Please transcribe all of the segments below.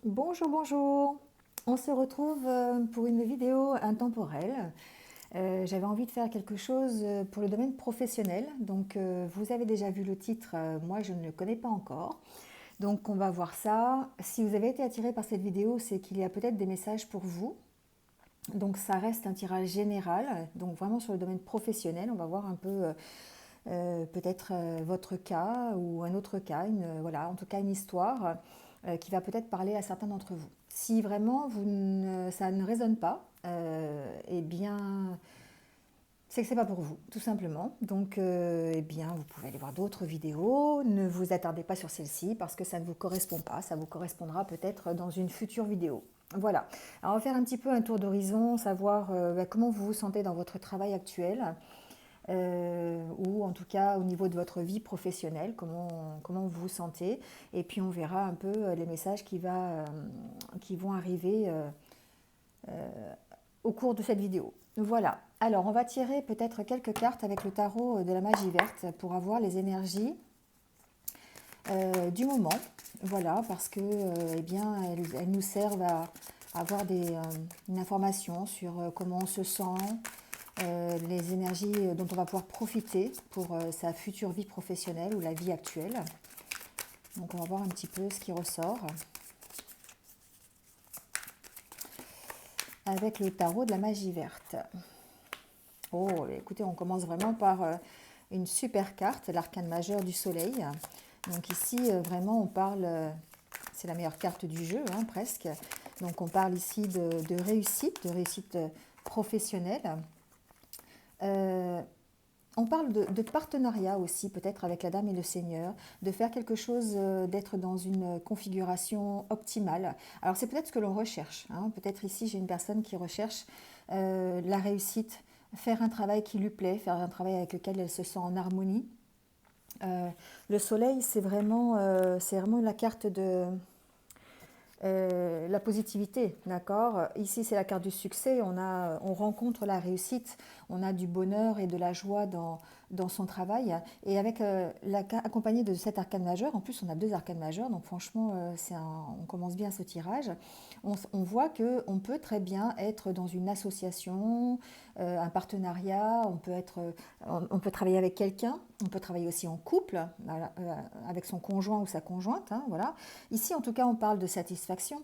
Bonjour, bonjour. On se retrouve pour une vidéo intemporelle. J'avais envie de faire quelque chose pour le domaine professionnel. Donc, vous avez déjà vu le titre, moi je ne le connais pas encore. Donc, on va voir ça. Si vous avez été attiré par cette vidéo, c'est qu'il y a peut-être des messages pour vous. Donc, ça reste un tirage général, donc vraiment sur le domaine professionnel. On va voir un peu peut-être votre cas ou un autre cas, voilà, en tout cas une histoire qui va peut-être parler à certains d'entre vous. Si vraiment ça ne résonne pas, eh bien, c'est que c'est pas pour vous, tout simplement. Donc, eh bien, vous pouvez aller voir d'autres vidéos. Ne vous attardez pas sur celle-ci parce que ça ne vous correspond pas. Ça vous correspondra peut-être dans une future vidéo. Voilà. Alors, on va faire un petit peu un tour d'horizon, savoir comment vous vous sentez dans votre travail actuel ou en tout cas au niveau de votre vie professionnelle, comment vous vous sentez. Et puis on verra un peu les messages qui vont arriver au cours de cette vidéo. Voilà. Alors on va tirer peut-être quelques cartes avec le tarot de la magie verte pour avoir les énergies du moment. Voilà, parce que eh bien, elles nous servent à avoir une information sur comment on se sent, les énergies dont on va pouvoir profiter pour sa future vie professionnelle ou la vie actuelle. Donc on va voir un petit peu ce qui ressort avec le tarot de la magie verte. Oh, écoutez, on commence vraiment par une super carte, l'arcane majeur du soleil. Donc ici, vraiment, on parle, c'est la meilleure carte du jeu, hein, presque. Donc on parle ici de réussite professionnelle. Euh, On parle de partenariat aussi, peut-être avec la Dame et le Seigneur, de faire quelque chose, d'être dans une configuration optimale. Alors c'est peut-être ce que l'on recherche, hein. Peut-être ici j'ai une personne qui recherche la réussite, faire un travail qui lui plaît, faire un travail avec lequel elle se sent en harmonie. Le soleil, c'est vraiment la carte de la positivité, d'accord. Ici, c'est la carte du succès. On rencontre la réussite, on a du bonheur et de la joie dans son travail. Et avec accompagné de cet arcane majeur, en plus, on a deux arcanes majeurs, donc franchement, on commence bien ce tirage. On voit que on peut très bien être dans une association, un partenariat. On peut travailler avec quelqu'un. On peut travailler aussi en couple, avec son conjoint ou sa conjointe, hein, voilà. Ici, en tout cas, on parle de satisfaction,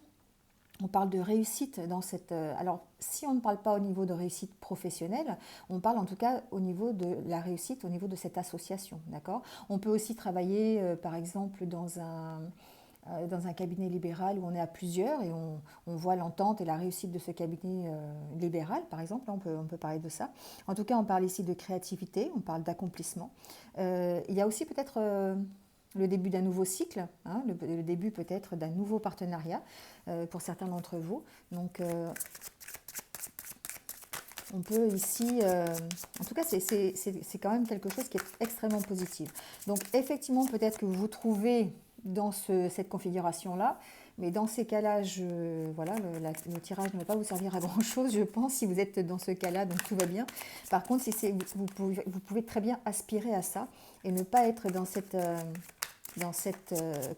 on parle de réussite dans cette... alors, si on ne parle pas au niveau de réussite professionnelle, on parle en tout cas au niveau de la réussite, au niveau de cette association, d'accord. On peut aussi travailler, par exemple, dans un cabinet libéral où on est à plusieurs et on voit l'entente et la réussite de ce cabinet libéral, par exemple. On peut parler de ça. En tout cas, on parle ici de créativité, on parle d'accomplissement. Il y a aussi peut-être le début d'un nouveau cycle, hein, le début peut-être d'un nouveau partenariat pour certains d'entre vous. Donc, on peut ici, en tout cas, c'est quand même quelque chose qui est extrêmement positif. Donc, effectivement, peut-être que vous vous trouvez dans cette configuration-là, mais dans ces cas-là, voilà, le tirage ne va pas vous servir à grand-chose, je pense, si vous êtes dans ce cas-là, donc tout va bien. Par contre, vous pouvez très bien aspirer à ça et ne pas être dans cette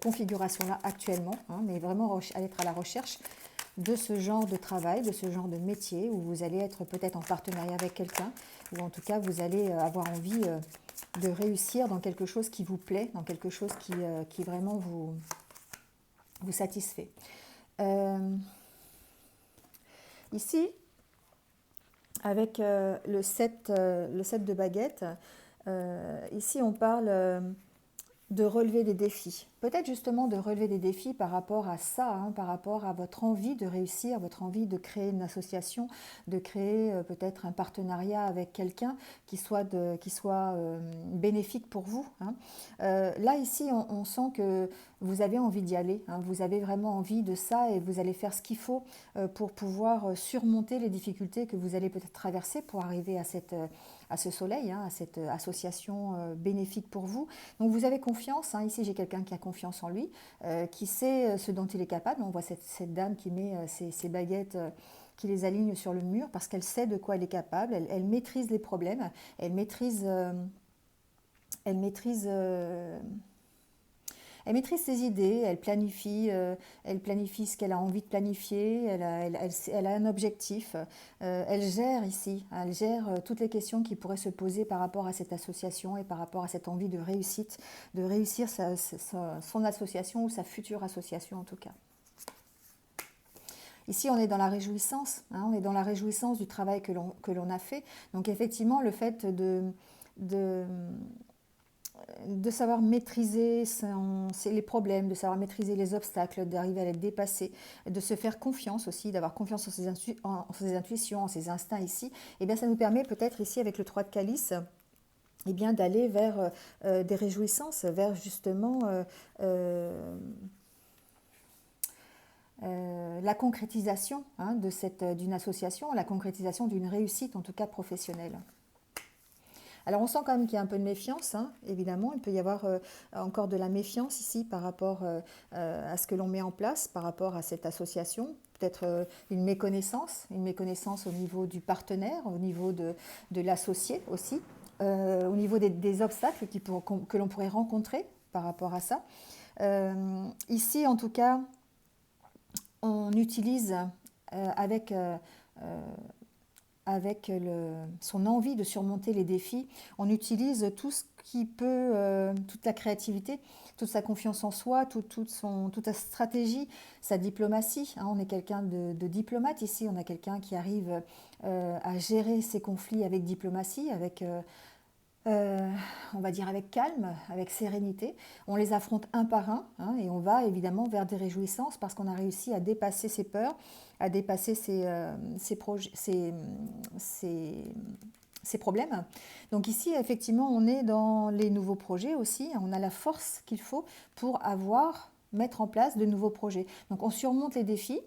configuration-là actuellement, hein, mais vraiment être à la recherche de ce genre de travail, de ce genre de métier, où vous allez être peut-être en partenariat avec quelqu'un, ou en tout cas vous allez avoir envie de réussir dans quelque chose qui vous plaît, dans quelque chose qui vraiment vous satisfait. Euh, Ici, avec le 7 de baguette, ici on parle de relever des défis. Peut-être justement de relever des défis par rapport à ça, hein, par rapport à votre envie de réussir, votre envie de créer une association, de créer peut-être un partenariat avec quelqu'un qui soit bénéfique pour vous, hein. Là, ici, on sent que vous avez envie d'y aller, hein, vous avez vraiment envie de ça et vous allez faire ce qu'il faut pour pouvoir surmonter les difficultés que vous allez peut-être traverser pour arriver à ce soleil, hein, à cette association bénéfique pour vous. Donc vous avez confiance, hein. Ici j'ai quelqu'un qui a confiance en lui, qui sait ce dont il est capable. On voit cette dame qui met ses baguettes, qui les aligne sur le mur parce qu'elle sait de quoi elle est capable, elle maîtrise les problèmes, elle maîtrise, elle maîtrise ses idées, elle planifie ce qu'elle a envie de planifier, elle a un objectif, elle gère ici, elle gère toutes les questions qui pourraient se poser par rapport à cette association et par rapport à cette envie de réussite, de réussir son association ou sa future association en tout cas. Ici, on est dans la réjouissance, hein, on est dans la réjouissance du travail que l'on a fait. Donc effectivement, le fait de, de savoir maîtriser les problèmes, de savoir maîtriser les obstacles, d'arriver à les dépasser, de se faire confiance aussi, d'avoir confiance en ses intuitions, en ses instincts ici, eh bien ça nous permet peut-être ici avec le 3 de calice, eh bien d'aller vers des réjouissances, vers justement la concrétisation hein, d'une association, la concrétisation d'une réussite en tout cas professionnelle. Alors on sent quand même qu'il y a un peu de méfiance, hein, évidemment, il peut y avoir encore de la méfiance ici par rapport à ce que l'on met en place, par rapport à cette association, peut-être une méconnaissance au niveau du partenaire, au niveau de l'associé aussi, au niveau des obstacles que l'on pourrait rencontrer par rapport à ça. Ici en tout cas, on utilise avec son envie de surmonter les défis, on utilise tout ce qui peut, toute la créativité, toute sa confiance en soi, toute sa stratégie, sa diplomatie. Hein, on est quelqu'un de diplomate ici, on a quelqu'un qui arrive à gérer ses conflits avec diplomatie, on va dire avec calme, avec sérénité. On les affronte un par un hein, et on va évidemment vers des réjouissances parce qu'on a réussi à dépasser ses peurs, à dépasser ses problèmes. Donc ici, effectivement, on est dans les nouveaux projets aussi. On a la force qu'il faut pour mettre en place de nouveaux projets. Donc on surmonte les défis.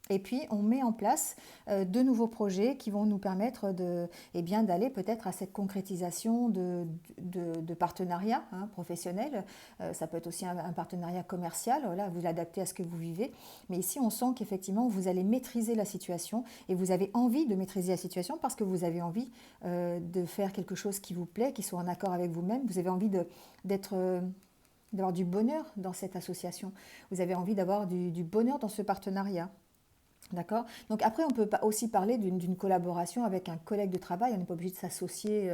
Et puis, on met en place de nouveaux projets qui vont nous permettre d'aller peut-être à cette concrétisation de partenariats hein, professionnels. Ça peut être aussi un partenariat commercial, voilà, vous l'adaptez à ce que vous vivez. Mais ici, on sent qu'effectivement, vous allez maîtriser la situation et vous avez envie de maîtriser la situation parce que vous avez envie de faire quelque chose qui vous plaît, qui soit en accord avec vous-même. Vous avez envie d'avoir du bonheur dans cette association. Vous avez envie d'avoir du bonheur dans ce partenariat. D'accord. Donc après, on peut aussi parler d'une collaboration avec un collègue de travail. On n'est pas obligé de s'associer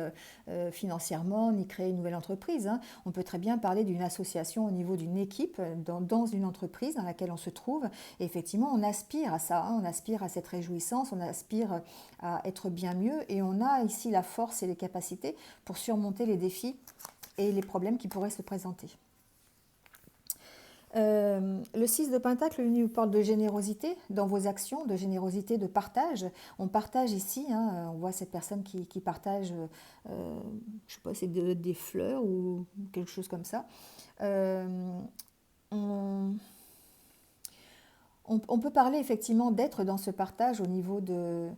financièrement ni créer une nouvelle entreprise. Hein. On peut très bien parler d'une association au niveau d'une équipe dans une entreprise dans laquelle on se trouve. Et effectivement, on aspire à ça. Hein. On aspire à cette réjouissance, on aspire à être bien mieux. Et on a ici la force et les capacités pour surmonter les défis et les problèmes qui pourraient se présenter. Le 6 de Pentacle, lui, nous parle de générosité dans vos actions, de générosité, de partage. On partage ici, hein, on voit cette personne qui partage, je ne sais pas, c'est des fleurs ou quelque chose comme ça. On peut parler effectivement d'être dans ce partage au niveau de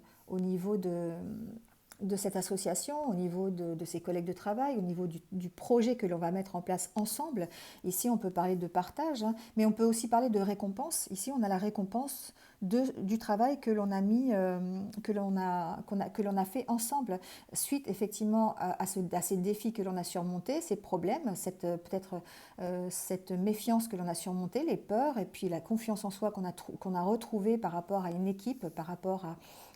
cette association, au niveau de ses collègues de travail, au niveau du projet que l'on va mettre en place ensemble. Ici, on peut parler de partage, hein, mais on peut aussi parler de récompense. Ici, on a la récompense du travail que l'on a mis, que l'on a fait ensemble, suite effectivement à ces défis que l'on a surmontés, ces problèmes, peut-être cette méfiance que l'on a surmontée, les peurs, et puis la confiance en soi qu'on a retrouvée par rapport à une équipe, par rapport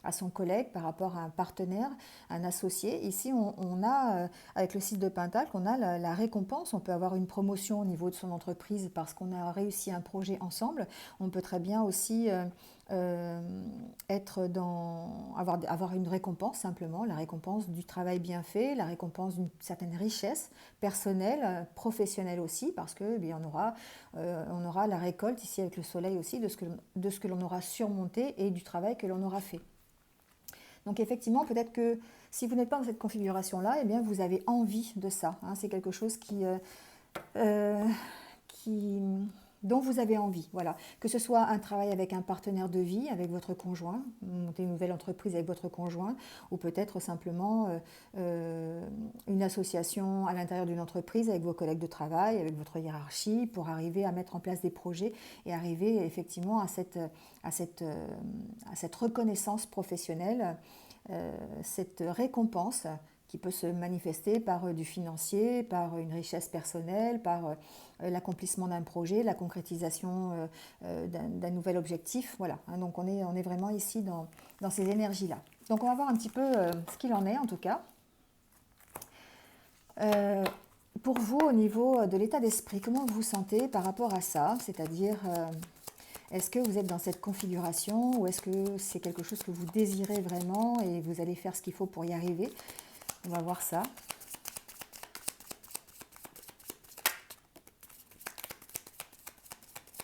à son collègue, par rapport à un partenaire, un associé. Ici, on a, avec le 6 de Pentacle, on a la récompense. On peut avoir une promotion au niveau de son entreprise parce qu'on a réussi un projet ensemble. On peut très bien aussi avoir une récompense, simplement, la récompense du travail bien fait, la récompense d'une certaine richesse personnelle, professionnelle aussi, parce que on aura la récolte ici avec le soleil aussi de ce que l'on aura surmonté et du travail que l'on aura fait. Donc effectivement, peut-être que si vous n'êtes pas dans cette configuration-là, eh bien vous avez envie de ça. Hein. C'est quelque chose dont vous avez envie. Voilà. Que ce soit un travail avec un partenaire de vie, avec votre conjoint, monter une nouvelle entreprise avec votre conjoint, ou peut-être simplement une association à l'intérieur d'une entreprise avec vos collègues de travail, avec votre hiérarchie, pour arriver à mettre en place des projets et arriver effectivement à cette reconnaissance professionnelle, cette récompense qui peut se manifester par du financier, par une richesse personnelle, par l'accomplissement d'un projet, la concrétisation d'un nouvel objectif. Voilà, hein, donc on est vraiment ici dans ces énergies-là. Donc on va voir un petit peu ce qu'il en est en tout cas. Pour vous, au niveau de l'état d'esprit, comment vous vous sentez par rapport à ça? C'est-à-dire, est-ce que vous êtes dans cette configuration ou est-ce que c'est quelque chose que vous désirez vraiment et vous allez faire ce qu'il faut pour y arriver? On va voir ça.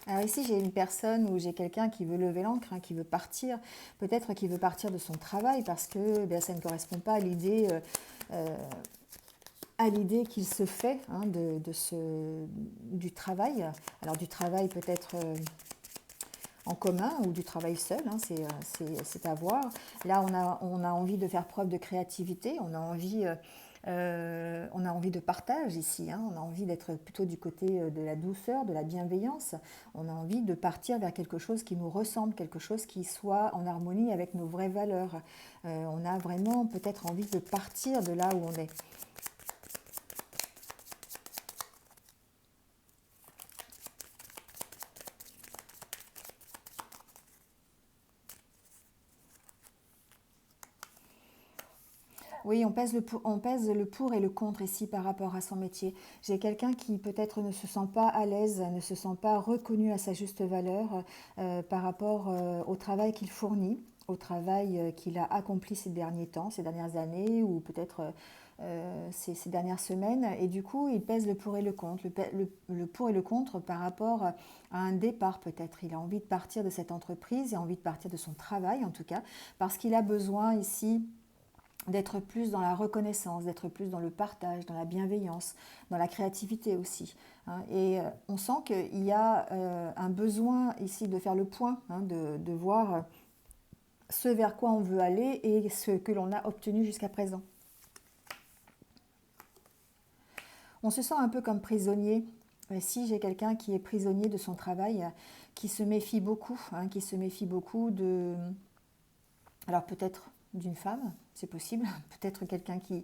Alors ici, j'ai une personne ou j'ai quelqu'un qui veut lever l'ancre, hein, qui veut partir, peut-être qui veut partir de son travail parce que ça ne correspond pas à l'idée qu'il se fait hein, du travail. Alors du travail peut-être en commun ou du travail seul, hein, c'est à voir. Là, on a envie de faire preuve de créativité, on a envie de partage ici, hein, on a envie d'être plutôt du côté de la douceur, de la bienveillance, on a envie de partir vers quelque chose qui nous ressemble, quelque chose qui soit en harmonie avec nos vraies valeurs. On a vraiment peut-être envie de partir de là où on est. Oui, on pèse le pour et le contre ici par rapport à son métier. J'ai quelqu'un qui peut-être ne se sent pas à l'aise, ne se sent pas reconnu à sa juste valeur par rapport au travail qu'il fournit, au travail qu'il a accompli ces derniers temps, ces dernières années ou peut-être ces dernières semaines. Et du coup, il pèse le pour et le contre, le pour et le contre par rapport à un départ peut-être. Il a envie de partir de cette entreprise, il a envie de partir de son travail en tout cas, parce qu'il a besoin ici d'être plus dans la reconnaissance, d'être plus dans le partage, dans la bienveillance, dans la créativité aussi. Hein. Et on sent qu'il y a un besoin ici de faire le point, hein, de voir ce vers quoi on veut aller et ce que l'on a obtenu jusqu'à présent. On se sent un peu comme prisonnier. Si j'ai quelqu'un qui est prisonnier de son travail, qui se méfie beaucoup, hein, qui se méfie beaucoup de... Alors peut-être d'une femme, c'est possible, peut-être quelqu'un qui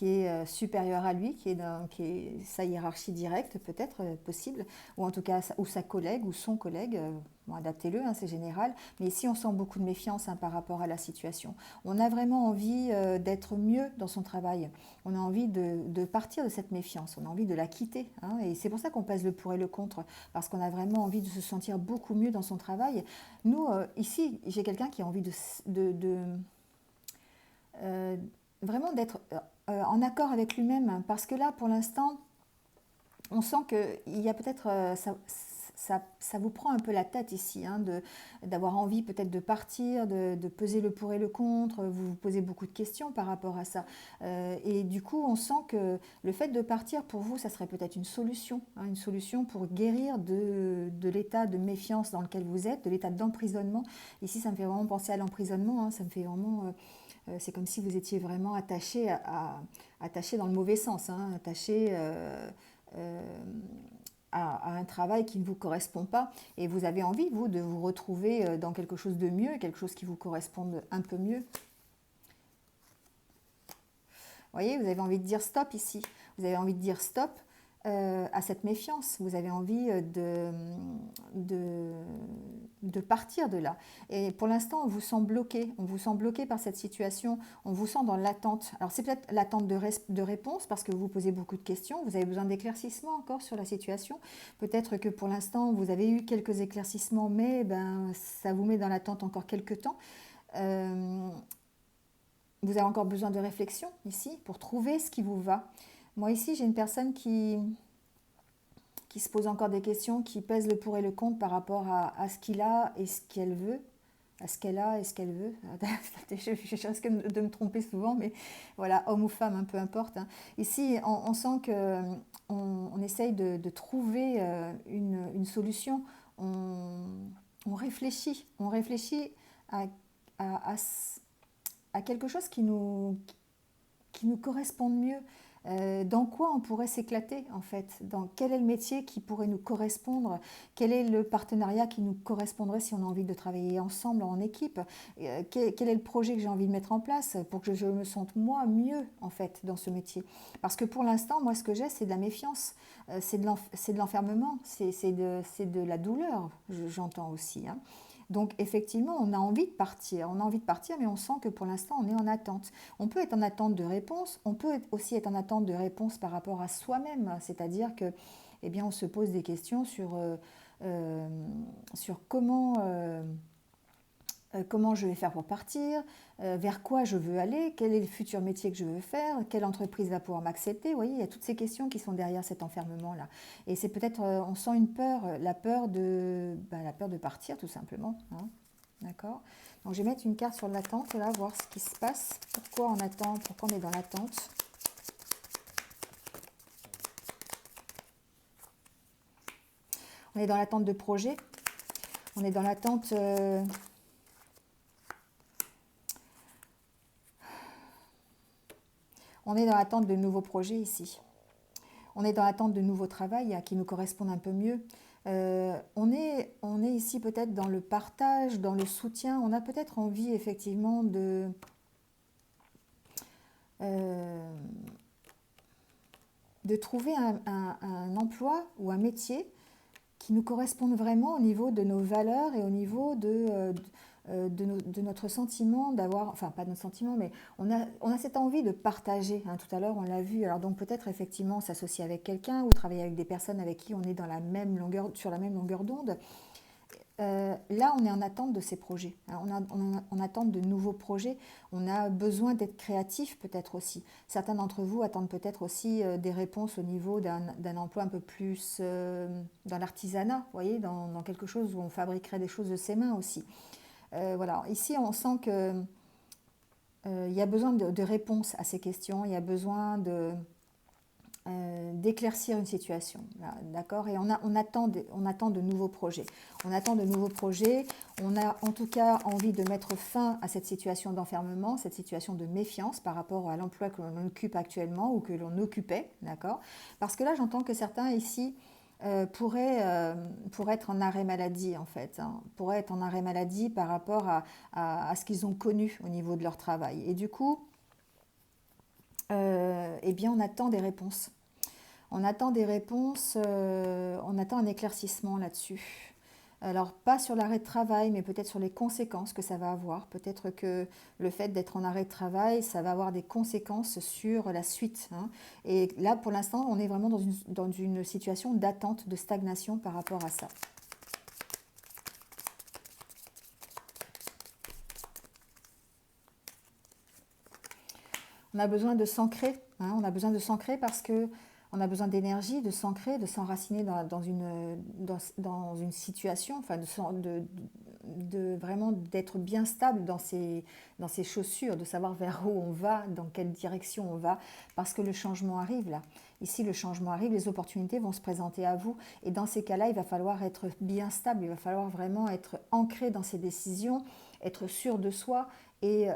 est supérieur à lui, qui est sa hiérarchie directe, peut-être possible, ou en tout cas ou sa collègue ou son collègue, bon, adaptez-le, hein, c'est général, mais ici on sent beaucoup de méfiance hein, par rapport à la situation. On a vraiment envie d'être mieux dans son travail, on a envie de partir de cette méfiance, on a envie de la quitter, hein, et c'est pour ça qu'on pèse le pour et le contre, parce qu'on a vraiment envie de se sentir beaucoup mieux dans son travail. Nous, ici, j'ai quelqu'un qui a envie euh, vraiment d'être en accord avec lui-même, parce que là, pour l'instant, on sent qu'il y a peut-être, ça vous prend un peu la tête ici, hein, d'avoir envie peut-être de partir, de peser le pour et le contre, vous vous posez beaucoup de questions par rapport à ça. Et du coup, on sent que le fait de partir, pour vous, ça serait peut-être hein, une solution pour guérir de l'état de méfiance dans lequel vous êtes, de l'état d'emprisonnement. Ici, ça me fait vraiment penser à l'emprisonnement, hein, ça me fait vraiment... c'est comme si vous étiez vraiment attaché dans le mauvais sens, hein, attaché à un travail qui ne vous correspond pas. Et vous avez envie, vous, de vous retrouver dans quelque chose de mieux, quelque chose qui vous corresponde un peu mieux. Vous voyez, vous avez envie de dire stop ici. Vous avez envie de dire stop à cette méfiance. Vous avez envie de partir de là. Et pour l'instant, on vous sent bloqué. On vous sent bloqué par cette situation. On vous sent dans l'attente. Alors, c'est peut-être l'attente de réponse parce que vous vous posez beaucoup de questions. Vous avez besoin d'éclaircissements encore sur la situation. Peut-être que pour l'instant, vous avez eu quelques éclaircissements, mais ça vous met dans l'attente encore quelques temps. Vous avez encore besoin de réflexion ici pour trouver ce qui vous va. Moi ici, j'ai une personne qui se pose encore des questions, qui pèse le pour et le contre par rapport à ce qu'il a et ce qu'elle veut, à ce qu'elle a et ce qu'elle veut. Je risque de me tromper souvent, mais voilà, homme ou femme, hein, peu importe. Hein. Ici, on sent qu'on essaye de trouver une solution. On réfléchit à, à, à quelque chose qui nous corresponde mieux, Dans quoi on pourrait s'éclater en fait? Dans quel est le métier qui pourrait nous correspondre? Quel est le partenariat qui nous correspondrait si on a envie de travailler ensemble en équipe? Quel est le projet que j'ai envie de mettre en place pour que je me sente moi mieux en fait dans ce métier? Parce que pour l'instant, moi ce que j'ai, c'est de la méfiance, c'est de l'enfermement, c'est de la douleur, j'entends aussi, hein. Donc effectivement, on a envie de partir, mais on sent que pour l'instant, on est en attente. On peut être en attente de réponses, on peut aussi être en attente de réponses par rapport à soi-même, c'est-à-dire que, eh bien, on se pose des questions euh, sur comment je vais faire pour partir, vers quoi je veux aller, quel est le futur métier que je veux faire, quelle entreprise va pouvoir m'accepter. Vous voyez, il y a toutes ces questions qui sont derrière cet enfermement-là. Et c'est peut-être, on sent une peur, la peur de partir tout simplement, hein. D'accord? Donc je vais mettre une carte sur l'attente, là, voir ce qui se passe, pourquoi on attend, pourquoi on est dans l'attente. On est dans l'attente de projets, on est dans l'attente... on est dans l'attente de nouveaux projets ici. On est dans l'attente de nouveaux travails qui nous correspondent un peu mieux. On est ici peut-être dans le partage, dans le soutien. On a peut-être envie effectivement euh, de trouver un emploi ou un métier qui nous correspondent vraiment au niveau de nos valeurs et au niveau de notre sentiment d'avoir, enfin pas de notre sentiment, mais on a cette envie de partager, hein. Tout à l'heure, on l'a vu. Alors donc peut-être effectivement s'associer avec quelqu'un ou travailler avec des personnes avec qui on est dans la même longueur, sur la même longueur d'onde. Là, on est en attente de ces projets, hein. On est en attente de nouveaux projets. On a besoin d'être créatif peut-être aussi. Certains d'entre vous attendent peut-être aussi des réponses au niveau d'un emploi un peu plus dans l'artisanat, vous voyez, dans quelque chose où on fabriquerait des choses de ses mains aussi. Voilà, ici on sent que il y a besoin de réponses à ces questions, il y a besoin d'éclaircir une situation, d'accord? Et on attend de nouveaux projets. On attend de nouveaux projets. On a en tout cas envie de mettre fin à cette situation d'enfermement, cette situation de méfiance par rapport à l'emploi que l'on occupe actuellement ou que l'on occupait, d'accord? Parce que là, j'entends que certains ici pourraient être en arrêt maladie en fait, hein, pourraient être en arrêt maladie par rapport à ce qu'ils ont connu au niveau de leur travail. Et du coup, eh bien, on attend des réponses. On attend des réponses, on attend un éclaircissement là-dessus. Alors, pas sur l'arrêt de travail, mais peut-être sur les conséquences que ça va avoir. Peut-être que le fait d'être en arrêt de travail, ça va avoir des conséquences sur la suite, hein. Et là, pour l'instant, on est vraiment dans une situation d'attente, de stagnation par rapport à ça. On a besoin de s'ancrer, hein, on a besoin de s'ancrer parce que on a besoin d'énergie, de s'ancrer, de s'enraciner dans une situation, enfin vraiment d'être bien stable dans ses chaussures, de savoir vers où on va, dans quelle direction on va, parce que le changement arrive là. Ici, le changement arrive, les opportunités vont se présenter à vous, et dans ces cas-là, il va falloir être bien stable, il va falloir vraiment être ancré dans ses décisions, être sûr de soi, et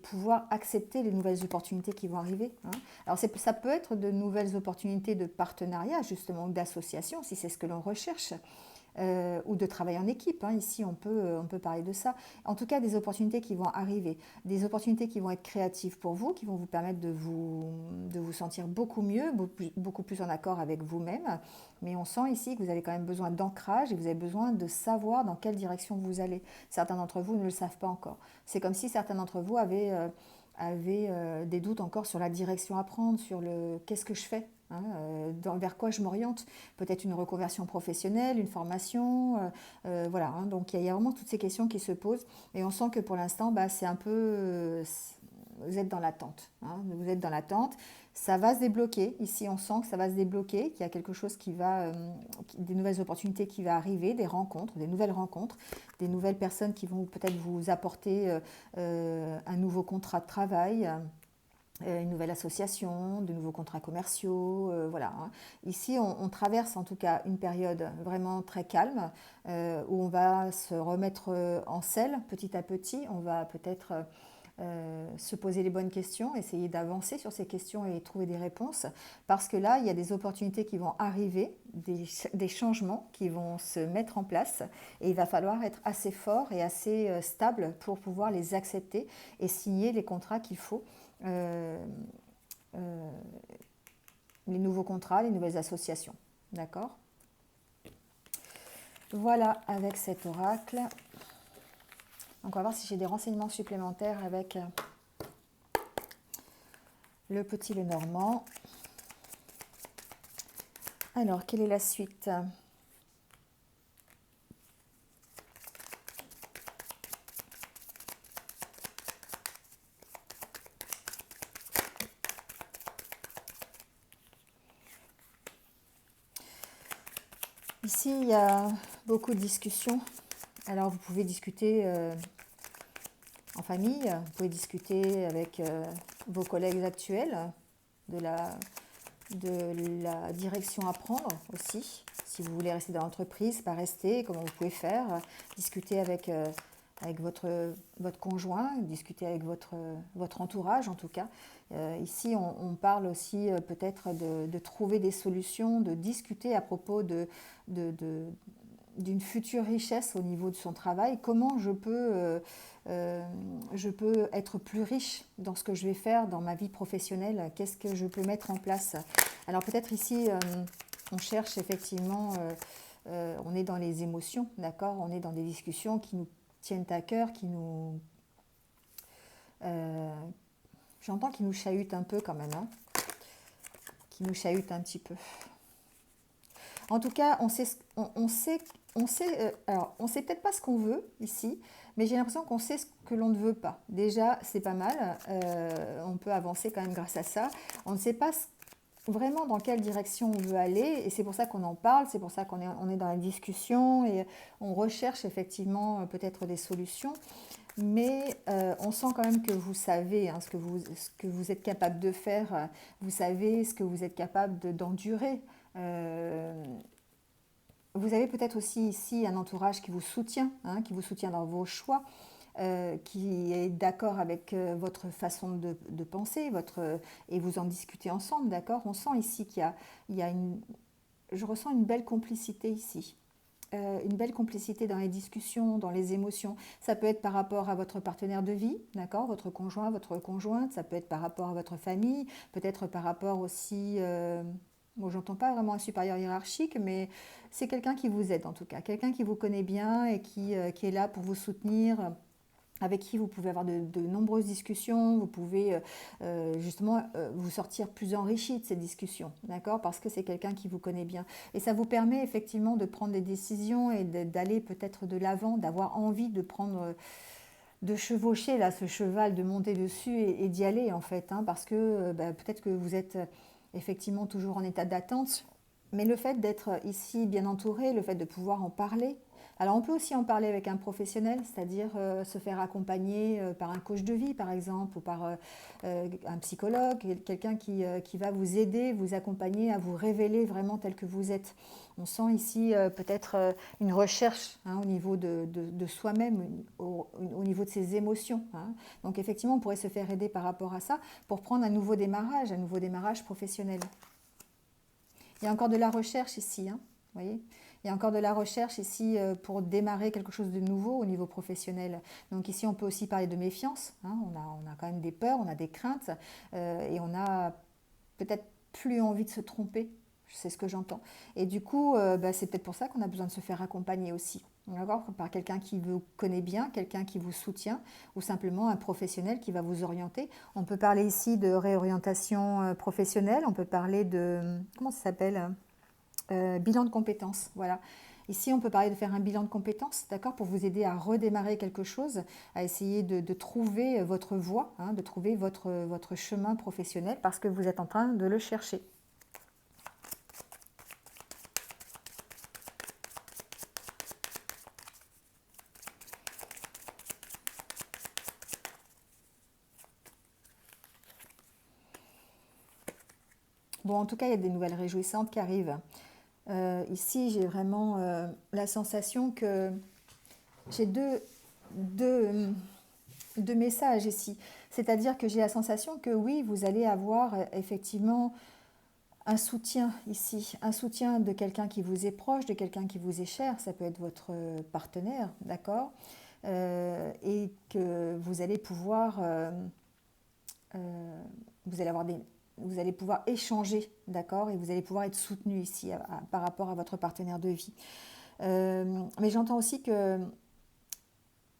pouvoir accepter les nouvelles opportunités qui vont arriver, hein. Alors ça peut être de nouvelles opportunités de partenariat justement ou d'association si c'est ce que l'on recherche, ou de travail en équipe, hein. Ici on peut parler de ça. En tout cas des opportunités qui vont arriver, des opportunités qui vont être créatives pour vous, qui vont vous permettre de vous sentir beaucoup mieux, beaucoup plus en accord avec vous-même. Mais on sent ici que vous avez quand même besoin d'ancrage et vous avez besoin de savoir dans quelle direction vous allez. Certains d'entre vous ne le savent pas encore. C'est comme si certains d'entre vous avaient des doutes encore sur la direction à prendre, sur le qu'est-ce que je fais, hein, vers quoi je m'oriente. Peut-être une reconversion professionnelle, une formation, voilà, hein. Donc il y a vraiment toutes ces questions qui se posent et on sent que pour l'instant, bah, c'est un peu, vous êtes dans l'attente, hein, vous êtes dans l'attente. Ça va se débloquer. Ici, on sent que ça va se débloquer, qu'il y a quelque chose des nouvelles opportunités qui va arriver, des rencontres, des nouvelles personnes qui vont peut-être vous apporter un nouveau contrat de travail, une nouvelle association, de nouveaux contrats commerciaux, voilà, hein. Ici, on traverse en tout cas une période vraiment très calme où on va se remettre en selle petit à petit. On va peut-être se poser les bonnes questions, essayer d'avancer sur ces questions et trouver des réponses, parce que là, il y a des opportunités qui vont arriver, des changements qui vont se mettre en place, et il va falloir être assez fort et assez stable pour pouvoir les accepter et signer les contrats qu'il faut, euh, euh, les nouveaux contrats, les nouvelles associations. D'accord? Voilà avec cet oracle. Donc on va voir si j'ai des renseignements supplémentaires avec le petit Lenormand. Alors, quelle est la suite? Ici, il y a beaucoup de discussions. Alors, vous pouvez discuter en famille, vous pouvez discuter avec vos collègues actuels de la direction à prendre aussi. Si vous voulez rester dans l'entreprise, pas rester, comment vous pouvez faire. Discuter avec votre conjoint, discuter avec votre entourage en tout cas. Ici, on parle aussi peut-être de trouver des solutions, de discuter à propos d'une future richesse au niveau de son travail. Comment je peux être plus riche dans ce que je vais faire dans ma vie professionnelle? Qu'est-ce que je peux mettre en place? Alors peut-être ici, on cherche effectivement, on est dans les émotions, d'accord? On est dans des discussions qui nous tiennent à cœur, euh, j'entends qu'ils nous chahutent un peu quand même, hein, qui nous chahutent un petit peu. En tout cas, alors, on sait peut-être pas ce qu'on veut ici, mais j'ai l'impression qu'on sait ce que l'on ne veut pas. Déjà, c'est pas mal. On peut avancer quand même grâce à ça. On ne sait pas vraiment dans quelle direction on veut aller, et c'est pour ça qu'on en parle, c'est pour ça qu'on est dans la discussion, et on recherche effectivement peut-être des solutions. Mais on sent quand même que vous savez hein, ce que vous êtes capable de faire, vous savez ce que vous êtes capable d'endurer. Vous avez peut-être aussi ici un entourage qui vous soutient dans vos choix, qui est d'accord avec votre façon de penser, et vous en discutez ensemble, d'accord? On sent ici il y a je ressens une belle complicité ici. Une belle complicité dans les discussions, dans les émotions. Ça peut être par rapport à votre partenaire de vie, d'accord, votre conjoint, votre conjointe. Ça peut être par rapport à votre famille, peut-être par rapport aussi. Bon, j'entends pas vraiment un supérieur hiérarchique, mais c'est quelqu'un qui vous aide en tout cas, quelqu'un qui vous connaît bien et qui est là pour vous soutenir, avec qui vous pouvez avoir de nombreuses discussions, vous pouvez justement vous sortir plus enrichi de ces discussions, d'accord? Parce que c'est quelqu'un qui vous connaît bien. Et ça vous permet effectivement de prendre des décisions et d'aller peut-être de l'avant, d'avoir envie de prendre, de chevaucher là ce cheval, de monter dessus et d'y aller en fait, hein, parce que peut-être que vous êtes effectivement toujours en état d'attente, mais le fait d'être ici bien entouré, le fait de pouvoir en parler, alors on peut aussi en parler avec un professionnel, c'est-à-dire se faire accompagner par un coach de vie par exemple, ou par un psychologue, quelqu'un qui va vous aider, vous accompagner à vous révéler vraiment tel que vous êtes. On sent ici peut-être une recherche hein, au niveau de soi-même, au niveau de ses émotions. Hein. Donc effectivement, on pourrait se faire aider par rapport à ça pour prendre un nouveau démarrage professionnel. Il y a encore de la recherche ici, hein, vous voyez. Il y a encore de la recherche ici pour démarrer quelque chose de nouveau au niveau professionnel. Donc ici, on peut aussi parler de méfiance. Hein. On a quand même des peurs, on a des craintes et on a peut-être plus envie de se tromper. C'est ce que j'entends. Et du coup, c'est peut-être pour ça qu'on a besoin de se faire accompagner aussi. D'accord, par quelqu'un qui vous connaît bien, quelqu'un qui vous soutient, ou simplement un professionnel qui va vous orienter. On peut parler ici de réorientation professionnelle, on peut parler de, comment ça s'appelle bilan de compétences, voilà. Ici, on peut parler de faire un bilan de compétences, d'accord, pour vous aider à redémarrer quelque chose, à essayer de trouver votre voie, hein, de trouver votre chemin professionnel, parce que vous êtes en train de le chercher. Bon, en tout cas, il y a des nouvelles réjouissantes qui arrivent. Ici, j'ai vraiment la sensation que j'ai deux de message ici. C'est-à-dire que j'ai la sensation que oui, vous allez avoir effectivement un soutien ici, un soutien de quelqu'un qui vous est proche, de quelqu'un qui vous est cher, ça peut être votre partenaire, d'accord. Et que vous allez pouvoir, euh, vous allez avoir des, vous allez pouvoir échanger, d'accord, et vous allez pouvoir être soutenu ici par rapport à votre partenaire de vie. Mais j'entends aussi que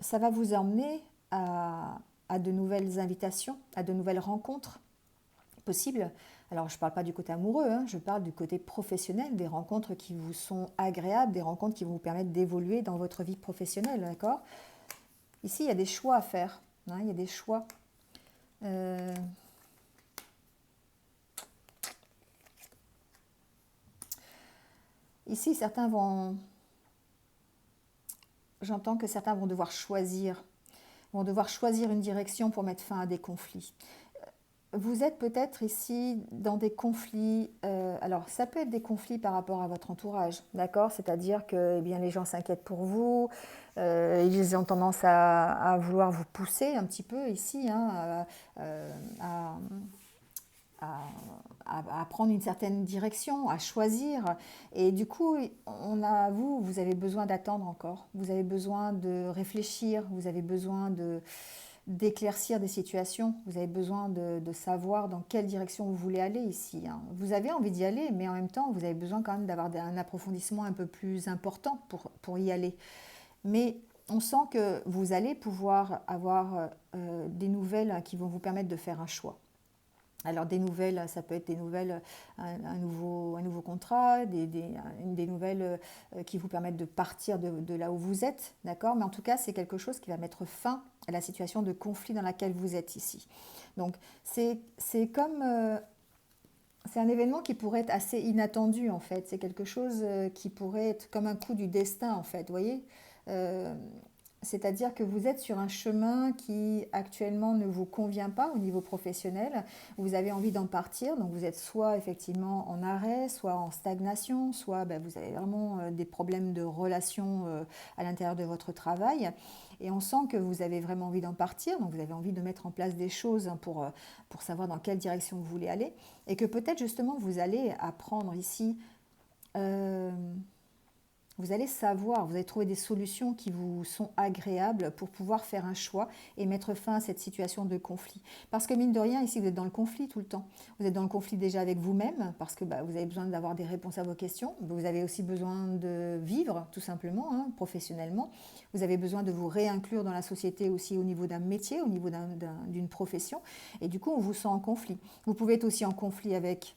ça va vous emmener à de nouvelles invitations, à de nouvelles rencontres possibles. Alors, je ne parle pas du côté amoureux, hein, je parle du côté professionnel, des rencontres qui vous sont agréables, des rencontres qui vont vous permettre d'évoluer dans votre vie professionnelle, d'accord. Ici, il y a des choix à faire, hein, il y a des choix. Euh, Ici, j'entends que certains vont devoir choisir une direction pour mettre fin à des conflits. Vous êtes peut-être ici dans des conflits, alors ça peut être des conflits par rapport à votre entourage, d'accord? C'est-à-dire que eh bien, les gens s'inquiètent pour vous, ils ont tendance à vouloir vous pousser un petit peu ici, hein, à, à- à prendre une certaine direction, à choisir. Et du coup, vous avez besoin d'attendre encore, vous avez besoin de réfléchir, vous avez besoin d'éclaircir des situations. Vous avez besoin de savoir dans quelle direction vous voulez aller ici, hein. Vous avez envie d'y aller, mais en même temps, vous avez besoin quand même d'avoir un approfondissement un peu plus important pour y aller. Mais on sent que vous allez pouvoir avoir des nouvelles qui vont vous permettre de faire un choix. Alors des nouvelles, ça peut être des nouvelles, un nouveau contrat, des nouvelles qui vous permettent de partir de là où vous êtes, d'accord. Mais en tout cas, c'est quelque chose qui va mettre fin à la situation de conflit dans laquelle vous êtes ici. Donc c'est comme, c'est un événement qui pourrait être assez inattendu en fait. C'est quelque chose qui pourrait être comme un coup du destin en fait, vous voyez. Euh, C'est-à-dire que vous êtes sur un chemin qui actuellement ne vous convient pas au niveau professionnel. Vous avez envie d'en partir, donc vous êtes soit effectivement en arrêt, soit en stagnation, soit ben, vous avez vraiment des problèmes de relations à l'intérieur de votre travail. Et on sent que vous avez vraiment envie d'en partir, donc vous avez envie de mettre en place des choses hein, pour savoir dans quelle direction vous voulez aller. Et que peut-être justement vous allez apprendre ici euh, vous allez savoir, vous allez trouver des solutions qui vous sont agréables pour pouvoir faire un choix et mettre fin à cette situation de conflit. Parce que mine de rien, ici, vous êtes dans le conflit tout le temps. Vous êtes dans le conflit déjà avec vous-même, parce que bah, vous avez besoin d'avoir des réponses à vos questions. Vous avez aussi besoin de vivre, tout simplement, hein, professionnellement. Vous avez besoin de vous réinclure dans la société aussi au niveau d'un métier, au niveau d'une profession. Et du coup, on vous sent en conflit. Vous pouvez être aussi en conflit avec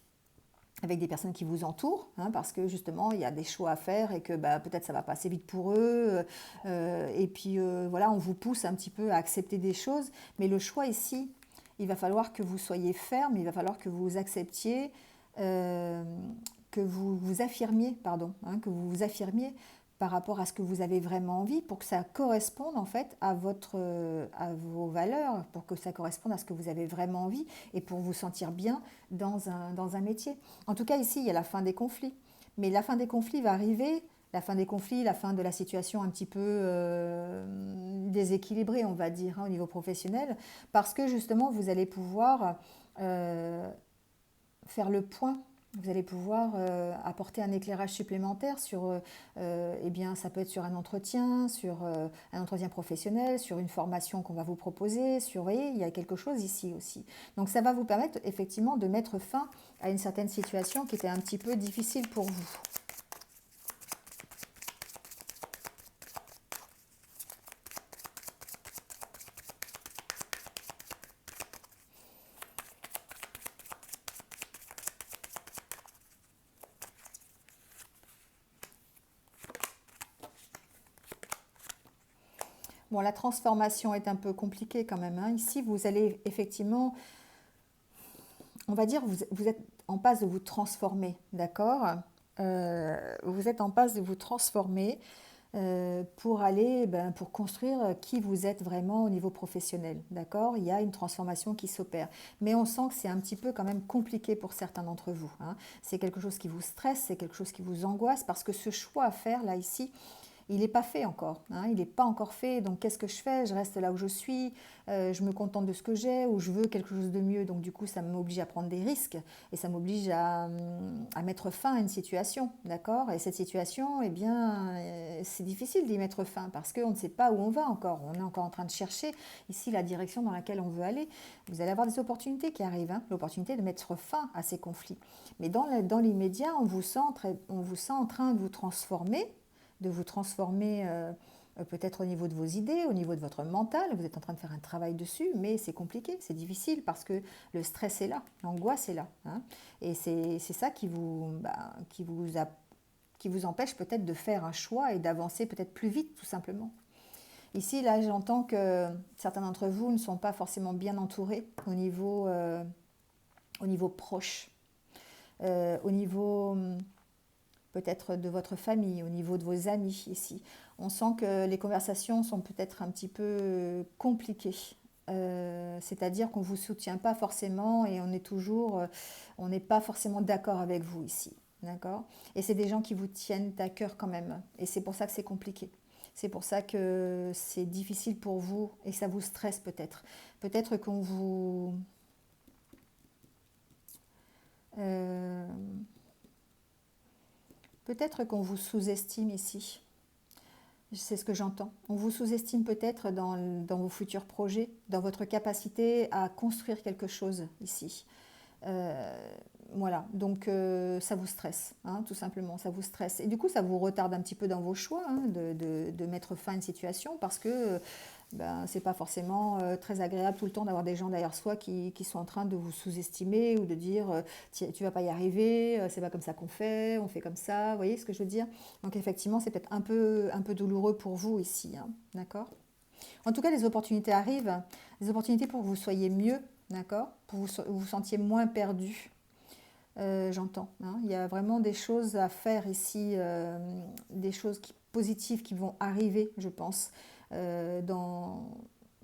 des personnes qui vous entourent, hein, parce que justement il y a des choix à faire et que bah, peut-être ça va pas assez vite pour eux, et puis voilà, on vous pousse un petit peu à accepter des choses, mais le choix ici, il va falloir que vous soyez ferme, il va falloir que vous acceptiez, euh, que vous vous affirmiez, pardon, hein, que vous vous affirmiez par rapport à ce que vous avez vraiment envie, pour que ça corresponde en fait à vos valeurs, pour que ça corresponde à ce que vous avez vraiment envie et pour vous sentir bien dans un métier. En tout cas, ici, il y a la fin des conflits. Mais la fin des conflits va arriver, la fin des conflits, la fin de la situation un petit peu déséquilibrée, on va dire, hein, au niveau professionnel, parce que justement, vous allez pouvoir euh, faire le point. Vous allez pouvoir apporter un éclairage supplémentaire sur, eh bien, ça peut être sur un entretien professionnel, sur une formation qu'on va vous proposer, sur, vous voyez, il y a quelque chose ici aussi. Donc ça va vous permettre effectivement de mettre fin à une certaine situation qui était un petit peu difficile pour vous. Bon, la transformation est un peu compliquée quand même, hein. Ici, vous allez effectivement, on va dire, vous êtes en passe de vous transformer, d'accord. Vous êtes en passe de vous transformer pour aller, ben, pour construire qui vous êtes vraiment au niveau professionnel, d'accord. Il y a une transformation qui s'opère. Mais on sent que c'est un petit peu quand même compliqué pour certains d'entre vous, hein. C'est quelque chose qui vous stresse, c'est quelque chose qui vous angoisse, parce que ce choix à faire, là, ici, il n'est pas fait encore, hein, il n'est pas encore fait. Donc qu'est-ce que je fais? Je reste là où je suis, je me contente de ce que j'ai, ou je veux quelque chose de mieux. Donc du coup, ça m'oblige à prendre des risques et ça m'oblige à mettre fin à une situation, d'accord? Et cette situation, eh bien, c'est difficile d'y mettre fin parce qu'on ne sait pas où on va encore. On est encore en train de chercher ici la direction dans laquelle on veut aller. Vous allez avoir des opportunités qui arrivent, hein, l'opportunité de mettre fin à ces conflits. Mais dans l'immédiat, on vous sent en train de vous transformer peut-être au niveau de vos idées, au niveau de votre mental. Vous êtes en train de faire un travail dessus, mais c'est compliqué, c'est difficile parce que le stress est là, l'angoisse est là, hein. Et c'est ça qui vous empêche peut-être de faire un choix et d'avancer peut-être plus vite, tout simplement. Ici, là, j'entends que certains d'entre vous ne sont pas forcément bien entourés au niveau proche, au niveau peut-être de votre famille, au niveau de vos amis ici. On sent que les conversations sont peut-être un petit peu compliquées. C'est-à-dire qu'on ne vous soutient pas forcément et on n'est pas forcément d'accord avec vous ici. D'accord? Et c'est des gens qui vous tiennent à cœur quand même. Et c'est pour ça que c'est compliqué. C'est pour ça que c'est difficile pour vous et que ça vous stresse peut-être. Peut-être qu'on vous... euh, peut-être qu'on vous sous-estime ici. C'est ce que j'entends. On vous sous-estime peut-être dans vos futurs projets, dans votre capacité à construire quelque chose ici. Euh, voilà, donc ça vous stresse, hein, tout simplement, ça vous stresse. Et du coup, ça vous retarde un petit peu dans vos choix, hein, de mettre fin à une situation parce que ben, c'est pas forcément très agréable tout le temps d'avoir des gens derrière soi qui sont en train de vous sous-estimer ou de dire tu vas pas y arriver, c'est pas comme ça qu'on fait, on fait comme ça, vous voyez ce que je veux dire? Donc effectivement, c'est peut-être un peu douloureux pour vous ici, hein, d'accord? En tout cas, les opportunités arrivent, des opportunités pour que vous soyez mieux, d'accord? Pour que vous vous sentiez moins perdu. J'entends, hein. Il y a vraiment des choses à faire ici, des choses positives qui vont arriver, je pense, dans,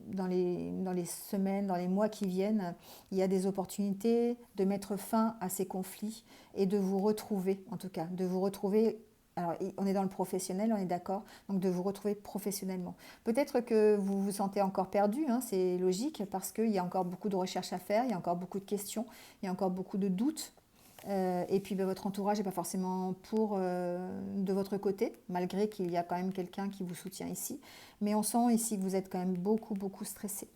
dans les semaines, dans les mois qui viennent. Il y a des opportunités de mettre fin à ces conflits et de vous retrouver, en tout cas, de vous retrouver. Alors, on est dans le professionnel, on est d'accord, donc de vous retrouver professionnellement. Peut-être que vous vous sentez encore perdu, hein, c'est logique, parce qu'il y a encore beaucoup de recherches à faire, il y a encore beaucoup de questions, il y a encore beaucoup de doutes. Et puis ben, votre entourage n'est pas forcément de votre côté, malgré qu'il y a quand même quelqu'un qui vous soutient ici. Mais on sent ici que vous êtes quand même beaucoup stressé.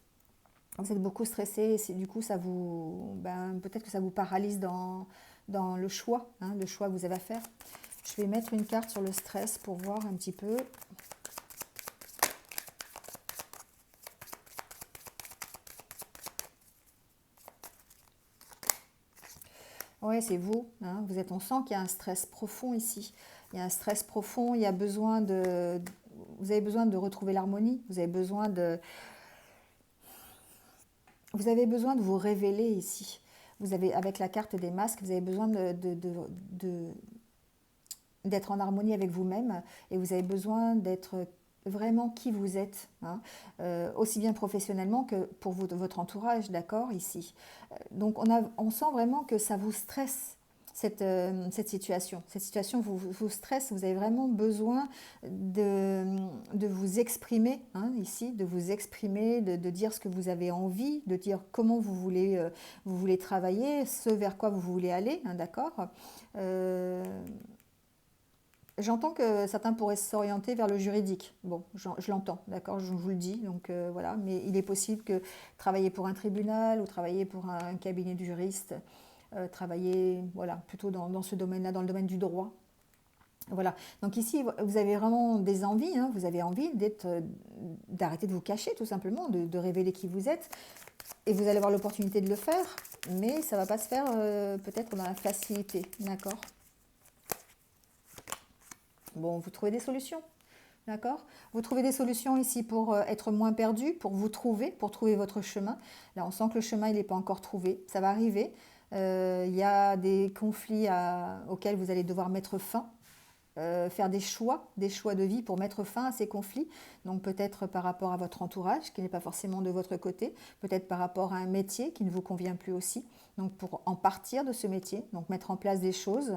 Vous êtes beaucoup stressé et du coup, peut-être que ça vous paralyse dans le choix, hein, le choix que vous avez à faire. Je vais mettre une carte sur le stress pour voir un petit peu. Oui, c'est vous, hein. On sent qu'il y a un stress profond ici. Il y a un stress profond, vous avez besoin de retrouver l'harmonie, vous avez besoin de vous révéler ici. Avec la carte des masques, vous avez besoin d'être en harmonie avec vous-même et vous avez besoin d'être vraiment qui vous êtes, hein, aussi bien professionnellement que pour votre entourage, d'accord, ici. Donc on sent vraiment que ça vous stresse, cette situation. Cette situation vous stresse, vous avez vraiment besoin de vous exprimer, hein, ici, de vous exprimer, de dire ce que vous avez envie, de dire comment vous voulez travailler, ce vers quoi vous voulez aller, hein, d'accord. J'entends que certains pourraient s'orienter vers le juridique. Bon, je l'entends, d'accord, je vous le dis. Donc voilà, mais il est possible que travailler pour un tribunal ou travailler pour un cabinet de juriste, travailler voilà, plutôt dans ce domaine-là, dans le domaine du droit. Voilà. Donc ici, vous avez vraiment des envies, hein, vous avez envie d'arrêter de vous cacher tout simplement, de révéler qui vous êtes. Et vous allez avoir l'opportunité de le faire, mais ça ne va pas se faire peut-être dans la facilité, d'accord? Bon, vous trouvez des solutions, d'accord? Vous trouvez des solutions ici pour être moins perdu, pour trouver votre chemin. Là, on sent que le chemin, il n'est pas encore trouvé. Ça va arriver. Il y a des conflits auxquels vous allez devoir mettre fin. faire des choix de vie pour mettre fin à ces conflits. Donc peut-être par rapport à votre entourage qui n'est pas forcément de votre côté, peut-être par rapport à un métier qui ne vous convient plus aussi. Donc pour en partir de ce métier, donc mettre en place des choses,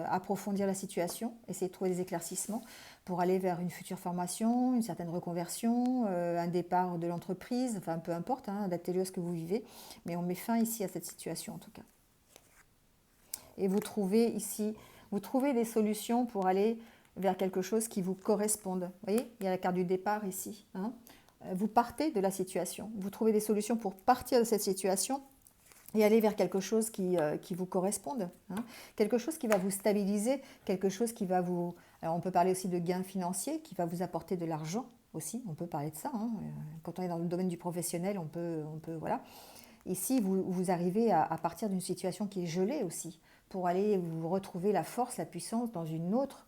approfondir la situation, essayer de trouver des éclaircissements pour aller vers une future formation, une certaine reconversion, un départ de l'entreprise, enfin peu importe, hein, adaptez-le à ce que vous vivez, mais on met fin ici à cette situation en tout cas. Et vous trouvez ici, vous trouvez des solutions pour aller vers quelque chose qui vous corresponde. Vous voyez, il y a la carte du départ ici. Hein. Vous partez de la situation, vous trouvez des solutions pour partir de cette situation et aller vers quelque chose qui vous corresponde. Hein. Quelque chose qui va vous stabiliser, quelque chose qui va vous... Alors on peut parler aussi de gains financiers, qui va vous apporter de l'argent aussi, on peut parler de ça. Hein. Quand on est dans le domaine du professionnel, on peut voilà. Ici, vous arrivez à partir d'une situation qui est gelée aussi, pour aller vous retrouver la force, la puissance dans une autre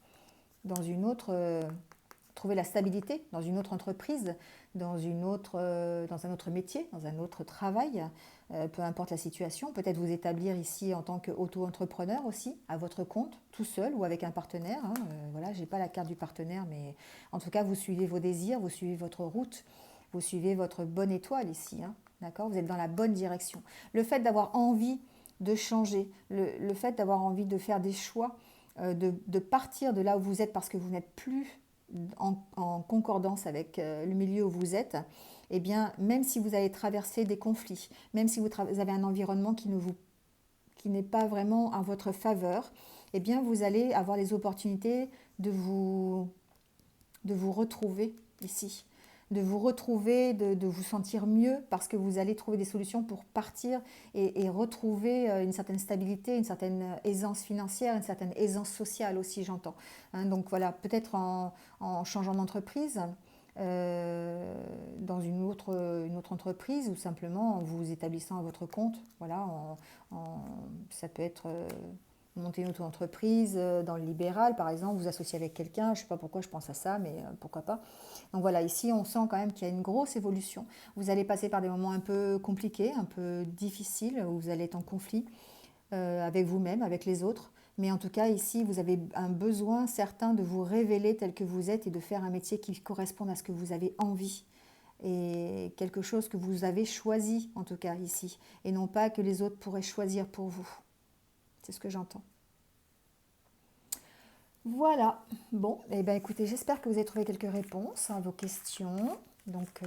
trouver la stabilité dans une autre entreprise, dans un autre métier, dans un autre travail, peu importe la situation. Peut-être vous établir ici en tant qu'auto-entrepreneur aussi, à votre compte, tout seul ou avec un partenaire. Hein. Voilà, je n'ai pas la carte du partenaire, mais en tout cas, vous suivez vos désirs, vous suivez votre route, vous suivez votre bonne étoile ici. Hein. D'accord ? Vous êtes dans la bonne direction. Le fait d'avoir envie de changer, le fait d'avoir envie de faire des choix, de partir de là où vous êtes parce que vous n'êtes plus en concordance avec le milieu où vous êtes, eh bien, même si vous allez traverser des conflits, même si vous avez un environnement qui n'est pas vraiment en votre faveur, eh bien, vous allez avoir les opportunités de vous retrouver ici, de vous retrouver, de vous sentir mieux parce que vous allez trouver des solutions pour partir et retrouver une certaine stabilité, une certaine aisance financière, une certaine aisance sociale aussi, j'entends. Hein, donc voilà, peut-être en changeant d'entreprise, dans une autre entreprise ou simplement en vous établissant à votre compte. Voilà, ça peut être monter une auto-entreprise dans le libéral, par exemple, vous associer avec quelqu'un, je ne sais pas pourquoi je pense à ça, mais pourquoi pas. Donc voilà, ici on sent quand même qu'il y a une grosse évolution. Vous allez passer par des moments un peu compliqués, un peu difficiles, où vous allez être en conflit avec vous-même, avec les autres. Mais en tout cas, ici, vous avez un besoin certain de vous révéler tel que vous êtes et de faire un métier qui corresponde à ce que vous avez envie. Et quelque chose que vous avez choisi, en tout cas ici. Et non pas que les autres pourraient choisir pour vous. C'est ce que j'entends. Voilà. Bon, eh bien écoutez, j'espère que vous avez trouvé quelques réponses à vos questions. Donc,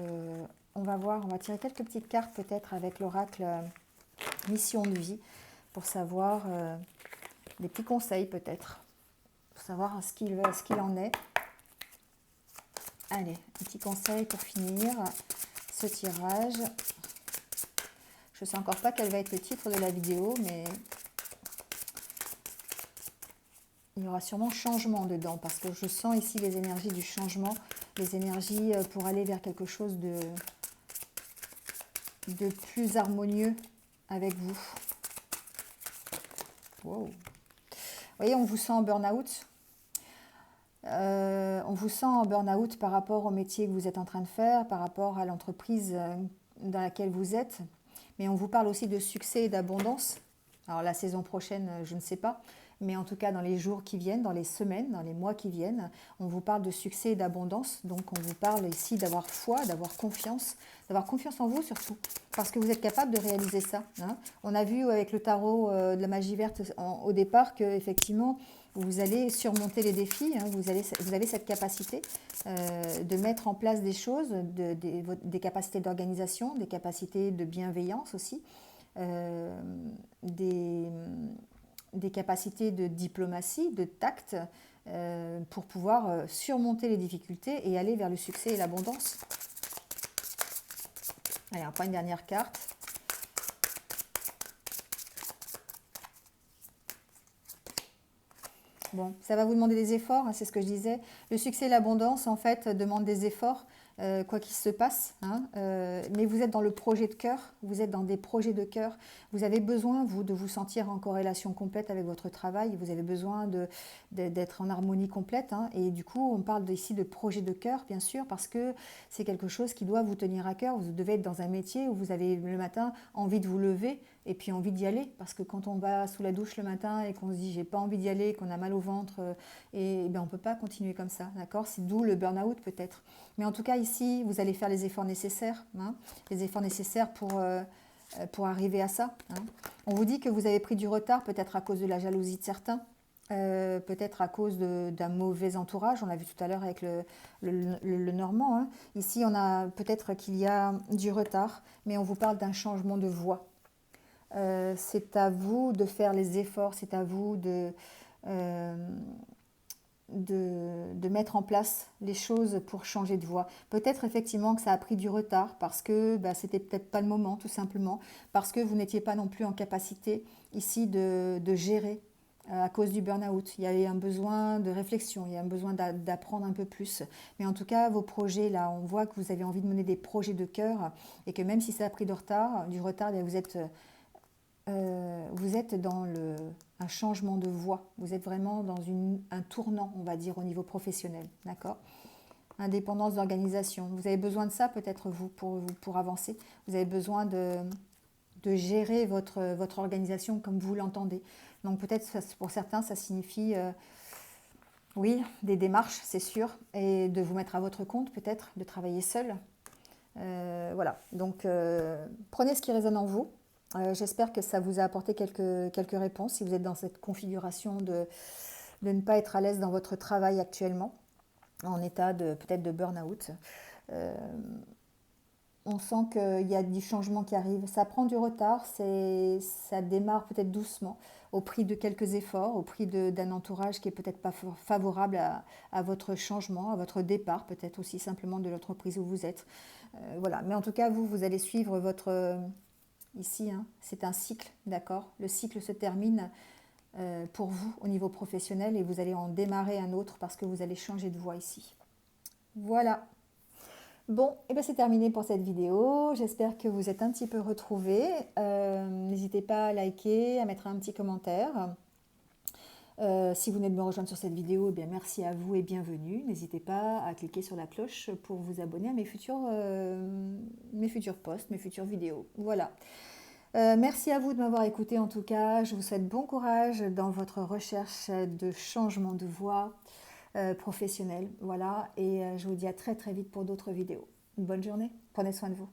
on va voir, on va tirer quelques petites cartes peut-être avec l'oracle Mission de vie pour savoir des petits conseils peut-être, pour savoir ce qu'il en est. Allez, un petit conseil pour finir ce tirage. Je ne sais encore pas quel va être le titre de la vidéo, mais il y aura sûrement changement dedans, parce que je sens ici les énergies du changement, les énergies pour aller vers quelque chose de plus harmonieux avec vous. Wow. Vous voyez, on vous sent en burn-out. On vous sent en burn-out par rapport au métier que vous êtes en train de faire, par rapport à l'entreprise dans laquelle vous êtes. Mais on vous parle aussi de succès et d'abondance. Alors la saison prochaine, je ne sais pas. Mais en tout cas, dans les jours qui viennent, dans les semaines, dans les mois qui viennent, on vous parle de succès et d'abondance. Donc, on vous parle ici d'avoir foi, d'avoir confiance en vous surtout, parce que vous êtes capable de réaliser ça. Hein. On a vu avec le tarot de la magie verte au départ qu'effectivement, vous allez surmonter les défis. Hein. Vous avez cette capacité de mettre en place des choses, des capacités d'organisation, des capacités de bienveillance aussi, des capacités de diplomatie, de tact, pour pouvoir surmonter les difficultés et aller vers le succès et l'abondance. Allez, on prend une dernière carte. Bon, ça va vous demander des efforts, hein, c'est ce que je disais. Le succès et l'abondance, en fait, demandent des efforts. quoi qu'il se passe, hein, mais vous êtes dans le projet de cœur, vous êtes dans des projets de cœur, vous avez besoin, vous, de vous sentir en corrélation complète avec votre travail, vous avez besoin d'être en harmonie complète, hein, et du coup, on parle ici de projet de cœur, bien sûr, parce que c'est quelque chose qui doit vous tenir à cœur, vous devez être dans un métier où vous avez le matin envie de vous lever, et puis envie d'y aller, parce que quand on va sous la douche le matin et qu'on se dit j'ai pas envie d'y aller, qu'on a mal au ventre, et ben on peut pas continuer comme ça, d'accord? C'est d'où le burn-out peut-être. Mais en tout cas ici, vous allez faire les efforts nécessaires, hein, les efforts nécessaires pour arriver à ça, hein. On vous dit que vous avez pris du retard, peut-être à cause de la jalousie de certains, peut-être à cause d'un mauvais entourage, on l'a vu tout à l'heure avec le Normand, hein. Ici, on a peut-être qu'il y a du retard, mais on vous parle d'un changement de voie. C'est à vous de faire les efforts, c'est à vous euh, de mettre en place les choses pour changer de voie. Peut-être effectivement que ça a pris du retard parce que bah, c'était peut-être pas le moment, tout simplement, parce que vous n'étiez pas non plus en capacité ici de gérer à cause du burn-out. Il y avait un besoin de réflexion, il y a un besoin d'apprendre un peu plus. Mais en tout cas, vos projets, là, on voit que vous avez envie de mener des projets de cœur et que même si ça a pris du retard, eh vous êtes dans un changement de voie. Vous êtes vraiment dans un tournant, on va dire, au niveau professionnel. D'accord? Indépendance d'organisation. Vous avez besoin de ça, peut-être, vous, pour avancer. Vous avez besoin de gérer votre organisation comme vous l'entendez. Donc, peut-être, pour certains, ça signifie, oui, des démarches, c'est sûr, et de vous mettre à votre compte, peut-être, de travailler seul. Voilà. Donc, prenez ce qui résonne en vous. J'espère que ça vous a apporté quelques réponses si vous êtes dans cette configuration de ne pas être à l'aise dans votre travail actuellement, en état peut-être de burn-out. On sent qu'il y a du changement qui arrive. Ça prend du retard, ça démarre peut-être doucement, au prix de quelques efforts, au prix d'un entourage qui est peut-être pas favorable à votre changement, à votre départ, peut-être aussi simplement de l'entreprise où vous êtes. Voilà. Mais en tout cas, vous allez suivre votre... Ici, hein, c'est un cycle, d'accord? Le cycle se termine pour vous au niveau professionnel et vous allez en démarrer un autre parce que vous allez changer de voie ici. Voilà. Bon, et bien c'est terminé pour cette vidéo. J'espère que vous êtes un petit peu retrouvés. N'hésitez pas à liker, à mettre un petit commentaire. Si vous venez de me rejoindre sur cette vidéo, eh bien merci à vous et bienvenue. N'hésitez pas à cliquer sur la cloche pour vous abonner à mes futurs posts, mes futures vidéos. Voilà. Merci à vous de m'avoir écouté en tout cas. Je vous souhaite bon courage dans votre recherche de changement de voie professionnelle. Voilà, et je vous dis à très très vite pour d'autres vidéos. Une bonne journée, prenez soin de vous.